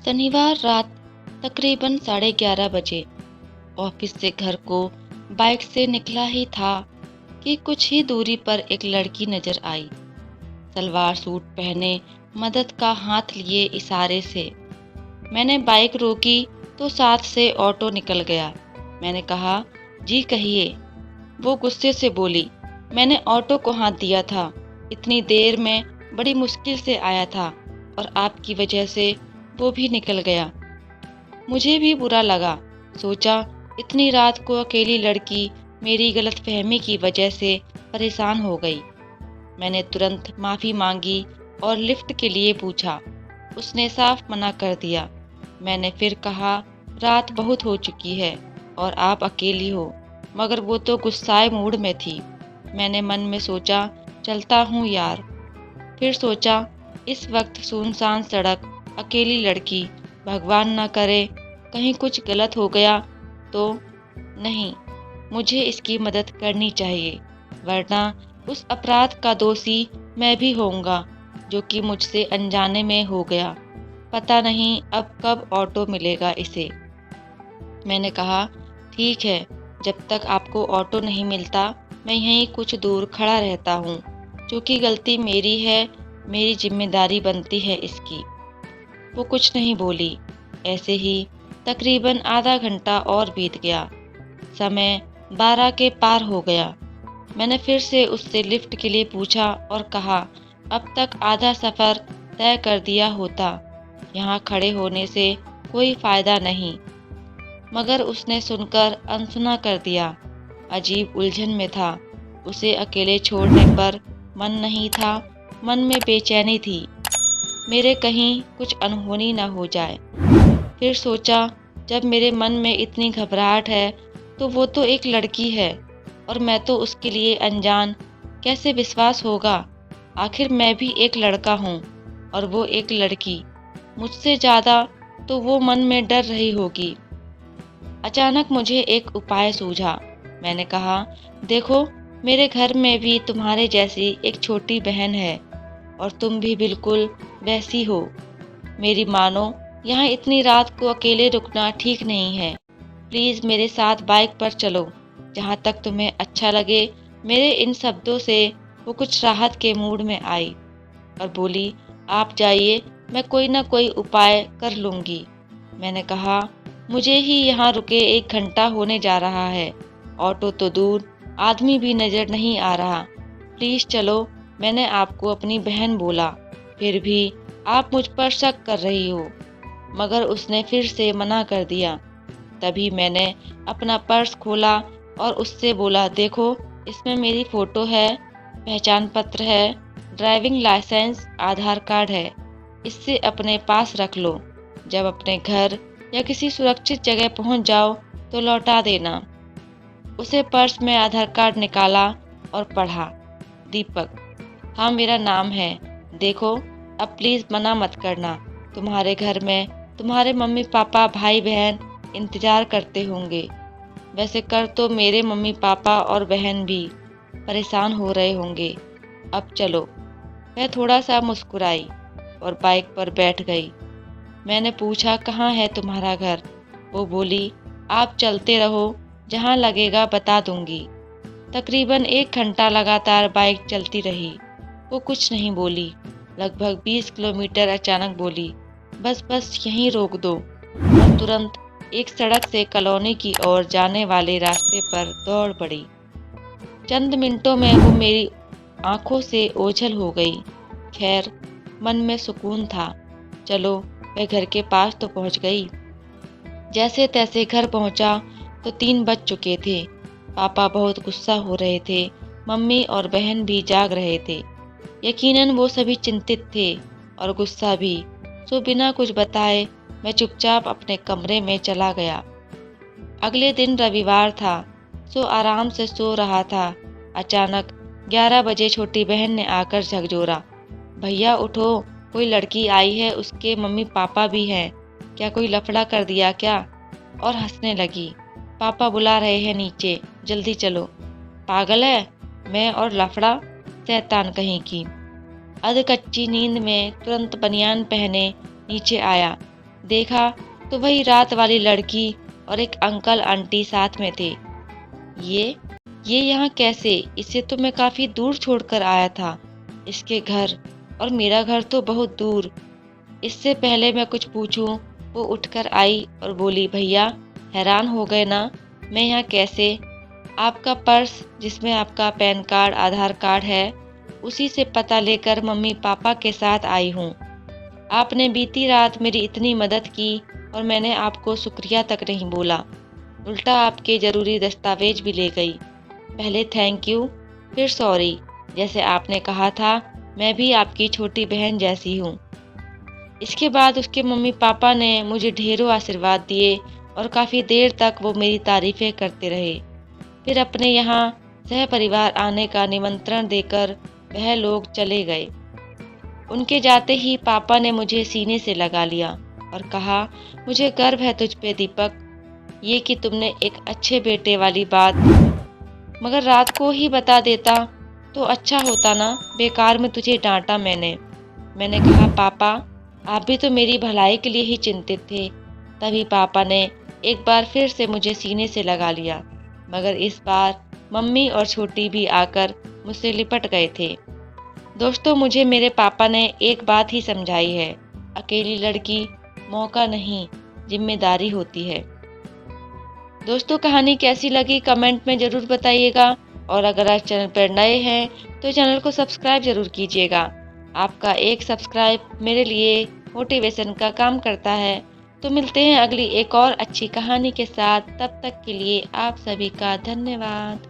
शनिवार रात तकरीबन 11:30 बजे ऑफिस से घर को बाइक से निकला ही था कि कुछ ही दूरी पर एक लड़की नजर आई। सलवार सूट पहने, मदद का हाथ लिए इशारे से। मैंने बाइक रोकी तो साथ से ऑटो निकल गया। मैंने कहा, जी कहिए। वो गुस्से से बोली, मैंने ऑटो को हाथ दिया था, इतनी देर में बड़ी मुश्किल से आया था और आपकी वजह से वो भी निकल गया। मुझे भी बुरा लगा। सोचा, इतनी रात को अकेली लड़की मेरी गलतफहमी की वजह से परेशान हो गई। मैंने तुरंत माफ़ी मांगी और लिफ्ट के लिए पूछा। उसने साफ मना कर दिया। मैंने फिर कहा, रात बहुत हो चुकी है और आप अकेली हो, मगर वो तो गुस्साए मूड में थी। मैंने मन में सोचा, चलता हूँ यार। फिर सोचा, इस वक्त सुनसान सड़क, अकेली लड़की, भगवान न करे कहीं कुछ गलत हो गया तो। नहीं, मुझे इसकी मदद करनी चाहिए, वरना उस अपराध का दोषी मैं भी होऊंगा जो कि मुझसे अनजाने में हो गया। पता नहीं अब कब ऑटो मिलेगा इसे। मैंने कहा, ठीक है, जब तक आपको ऑटो नहीं मिलता मैं यहीं कुछ दूर खड़ा रहता हूँ। क्योंकि गलती मेरी है, मेरी जिम्मेदारी बनती है इसकी। वो कुछ नहीं बोली। ऐसे ही तकरीबन आधा घंटा और बीत गया। समय 12 के पार हो गया। मैंने फिर से उससे लिफ्ट के लिए पूछा और कहा, अब तक आधा सफ़र तय कर दिया होता, यहाँ खड़े होने से कोई फ़ायदा नहीं। मगर उसने सुनकर अनसुना कर दिया। अजीब उलझन में था। उसे अकेले छोड़ने पर मन नहीं था, मन में बेचैनी थी, मेरे कहीं कुछ अनहोनी न हो जाए। फिर सोचा, जब मेरे मन में इतनी घबराहट है तो वो तो एक लड़की है और मैं तो उसके लिए अनजान। कैसे विश्वास होगा? आखिर मैं भी एक लड़का हूँ और वो एक लड़की। मुझसे ज़्यादा तो वो मन में डर रही होगी। अचानक मुझे एक उपाय सूझा। मैंने कहा, देखो, मेरे घर में भी तुम्हारे जैसी एक छोटी बहन है और तुम भी बिल्कुल वैसी हो। मेरी मानो, यहाँ इतनी रात को अकेले रुकना ठीक नहीं है। प्लीज़ मेरे साथ बाइक पर चलो, जहाँ तक तुम्हें अच्छा लगे। मेरे इन शब्दों से वो कुछ राहत के मूड में आई और बोली, आप जाइए, मैं कोई ना कोई उपाय कर लूँगी। मैंने कहा, मुझे ही यहाँ रुके 1 घंटा होने जा रहा है। ऑटो तो दूर, आदमी भी नज़र नहीं आ रहा। प्लीज़ चलो। मैंने आपको अपनी बहन बोला, फिर भी आप मुझ पर शक कर रही हो। मगर उसने फिर से मना कर दिया। तभी मैंने अपना पर्स खोला और उससे बोला, देखो, इसमें मेरी फ़ोटो है, पहचान पत्र है, ड्राइविंग लाइसेंस, आधार कार्ड है। इससे अपने पास रख लो। जब अपने घर या किसी सुरक्षित जगह पहुंच जाओ तो लौटा देना। उसे पर्स में आधार कार्ड निकाला और पढ़ा, दीपक, हाँ मेरा नाम है। देखो, अब प्लीज़ मना मत करना। तुम्हारे घर में तुम्हारे मम्मी पापा, भाई बहन इंतज़ार करते होंगे। वैसे कर तो मेरे मम्मी पापा और बहन भी परेशान हो रहे होंगे। अब चलो। वह थोड़ा सा मुस्कुराई और बाइक पर बैठ गई। मैंने पूछा, कहाँ है तुम्हारा घर? वो बोली, आप चलते रहो, जहाँ लगेगा बता दूंगी। तकरीबन 1 घंटा लगातार बाइक चलती रही। वो कुछ नहीं बोली। लगभग 20 किलोमीटर अचानक बोली, बस बस यहीं रोक दो। और तुरंत एक सड़क से कॉलोनी की ओर जाने वाले रास्ते पर दौड़ पड़ी। चंद मिनटों में वो मेरी आंखों से ओझल हो गई। खैर, मन में सुकून था। चलो, वह घर के पास तो पहुंच गई। जैसे तैसे घर पहुंचा तो 3 बज चुके थे। पापा बहुत गुस्सा हो रहे थे, मम्मी और बहन भी जाग रहे थे। यकीनन वो सभी चिंतित थे और गुस्सा भी। सो बिना कुछ बताए मैं चुपचाप अपने कमरे में चला गया। अगले दिन रविवार था, सो आराम से सो रहा था। अचानक 11 बजे छोटी बहन ने आकर झकझोरा, भैया उठो, कोई लड़की आई है, उसके मम्मी पापा भी हैं। क्या कोई लफड़ा कर दिया क्या? और हंसने लगी। पापा बुला रहे हैं नीचे, जल्दी चलो। पागल है? मैं और लफड़ा? शैतान कहीं की। अध कच्ची नींद में तुरंत बनियान पहने नीचे आया। देखा तो वही रात वाली लड़की और एक अंकल आंटी साथ में थे। ये ये यहाँ कैसे? इसे तो मैं काफ़ी दूर छोड़कर आया था। इसके घर और मेरा घर तो बहुत दूर। इससे पहले मैं कुछ पूछूं, वो उठकर आई और बोली, भैया हैरान हो गए ना, मैं यहाँ कैसे? आपका पर्स जिसमें आपका पैन कार्ड आधार कार्ड है, उसी से पता लेकर मम्मी पापा के साथ आई हूँ। आपने बीती रात मेरी इतनी मदद की और मैंने आपको शुक्रिया तक नहीं बोला, उल्टा आपके ज़रूरी दस्तावेज भी ले गई। पहले थैंक यू, फिर सॉरी। जैसे आपने कहा था, मैं भी आपकी छोटी बहन जैसी हूँ। इसके बाद उसके मम्मी पापा ने मुझे ढेरों आशीर्वाद दिए और काफ़ी देर तक वो मेरी तारीफ़ें करते रहे। फिर अपने यहाँ सह परिवार आने का निमंत्रण देकर वह लोग चले गए। उनके जाते ही पापा ने मुझे सीने से लगा लिया और कहा, मुझे गर्व है तुझ पे दीपक, ये कि तुमने एक अच्छे बेटे वाली बात मगर रात को ही बता देता तो अच्छा होता ना, बेकार में तुझे डांटा मैंने। मैंने कहा, पापा आप भी तो मेरी भलाई के लिए ही चिंतित थे। तभी पापा ने एक बार फिर से मुझे सीने से लगा लिया, मगर इस बार मम्मी और छोटी भी आकर मुझसे लिपट गए थे। दोस्तों, मुझे मेरे पापा ने एक बात ही समझाई है, अकेली लड़की मौका नहीं, जिम्मेदारी होती है। दोस्तों, कहानी कैसी लगी कमेंट में ज़रूर बताइएगा और अगर आप चैनल पर नए हैं तो चैनल को सब्सक्राइब ज़रूर कीजिएगा। आपका एक सब्सक्राइब मेरे लिए मोटिवेशन का काम करता है। तो मिलते हैं अगली एक और अच्छी कहानी के साथ, तब तक के लिए आप सभी का धन्यवाद।